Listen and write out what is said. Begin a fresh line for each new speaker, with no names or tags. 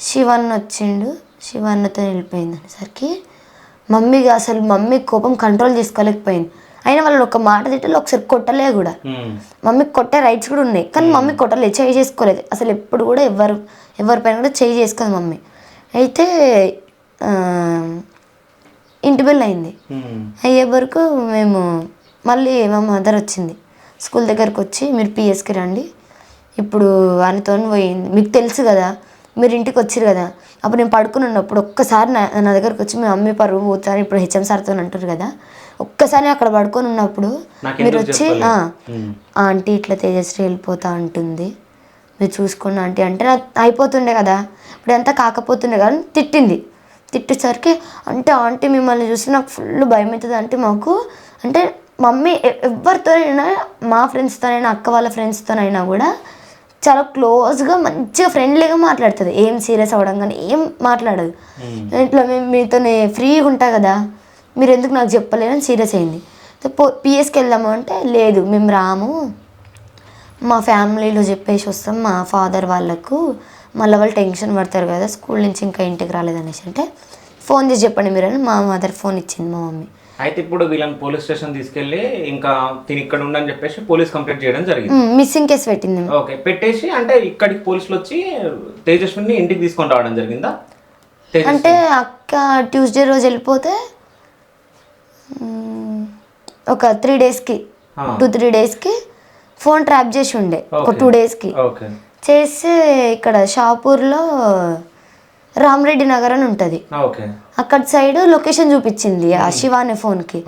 శివన్ వచ్చిండు, శివన్నతో వెళ్ళిపోయింది అనేసరికి మమ్మీగా అసలు మమ్మీ కోపం కంట్రోల్ చేసుకోలేకపోయింది. అయినా వాళ్ళు ఒక మాట తిట్టాలి, ఒకసారి కొట్టలే కూడా. మమ్మీకి కొట్టే రైట్స్ కూడా ఉన్నాయి, కానీ మమ్మీ కొట్టలేదు, చేయి చేసుకోలేదు అసలు. ఎప్పుడు కూడా ఎవరిపైన కూడా చేయి చేసుకోదు మమ్మీ. అయితే ఇంటి బెల్ అయింది. అయ్యే వరకు మేము మళ్ళీ మా మదర్ వచ్చింది స్కూల్ దగ్గరకు వచ్చి, మీరు పిఎస్కి రండి, ఇప్పుడు వానితో పోయింది మీకు తెలుసు కదా, మీరు ఇంటికి వచ్చారు కదా, అప్పుడు నేను పడుకుని ఉన్నప్పుడు ఒక్కసారి నా దగ్గరకు వచ్చి మీ మమ్మీ పరువు పోతారు ఇప్పుడు హెచ్ఎం సార్తో అంటారు కదా, ఒక్కసారి అక్కడ పడుకొని ఉన్నప్పుడు మీరు వచ్చి ఆంటీ ఇట్లా తేజశ్రీ వెళ్ళిపోతా అంటుంది, మీరు చూసుకోండి ఆంటీ అంటే నాకు అయిపోతుండే కదా, ఇప్పుడు అంతా కాకపోతుండే కానీ తిట్టింది. తిట్టేసరికి అంటే ఆంటీ మిమ్మల్ని చూసి నాకు ఫుల్ భయం అవుతుంది అంటే మాకు అంటే మమ్మీ ఎవరితోనైనా మా ఫ్రెండ్స్తోనైనా అక్క వాళ్ళ ఫ్రెండ్స్తోనైనా కూడా చాలా క్లోజ్గా మంచిగా ఫ్రెండ్లీగా మాట్లాడుతుంది, ఏం సీరియస్ అవ్వడం కానీ ఏం మాట్లాడదు. ఇట్లా మేము మీతోనే ఫ్రీగా ఉంటా కదా, మీరు ఎందుకు నాకు చెప్పలేదని సీరియస్ అయింది. పిఎస్కి వెళ్దాము అంటే లేదు మేము రాము, మా ఫ్యామిలీలో చెప్పేసి వస్తాం మా ఫాదర్ వాళ్ళకు, మళ్ళీ వాళ్ళు టెన్షన్ పడతారు కదా స్కూల్ నుంచి ఇంకా ఇంటికి రాలేదనేసి అంటే ఫోన్ చేసి చెప్పండి మీరు అని మా మదర్ ఫోన్ ఇచ్చింది మా మమ్మీ.
అయితే ఇప్పుడు వీళ్ళని పోలీస్ స్టేషన్ తీసుకెళ్ళి ఇంకా తిని ఇక్కడ ఉండని చెప్పేసి పోలీస్ కంప్లైంట్ చేయడం జరిగింది.
మిస్సింగ్ కేసు పెట్టింది.
ఓకే, పెట్టేసి అంటే ఇక్కడికి పోలీసులు వచ్చి తేజస్విని ఇంటికి తీసుకొని రావడం జరిగిందా?
అంటే అక్క ట్యూస్డే రోజు వెళ్ళిపోతే ఒక 3 డేస్కి 2-3 డేస్కి ఫోన్ ట్రాప్ చేసి ఉండే, ఒక 2 డేస్కి చేసి ఇక్కడ షాపూర్లో రామరెడ్డి నగర్ అని ఉంటుంది, అక్కడ సైడ్ లొకేషన్ చూపించింది ఆ శివ అనే ఫోన్కి.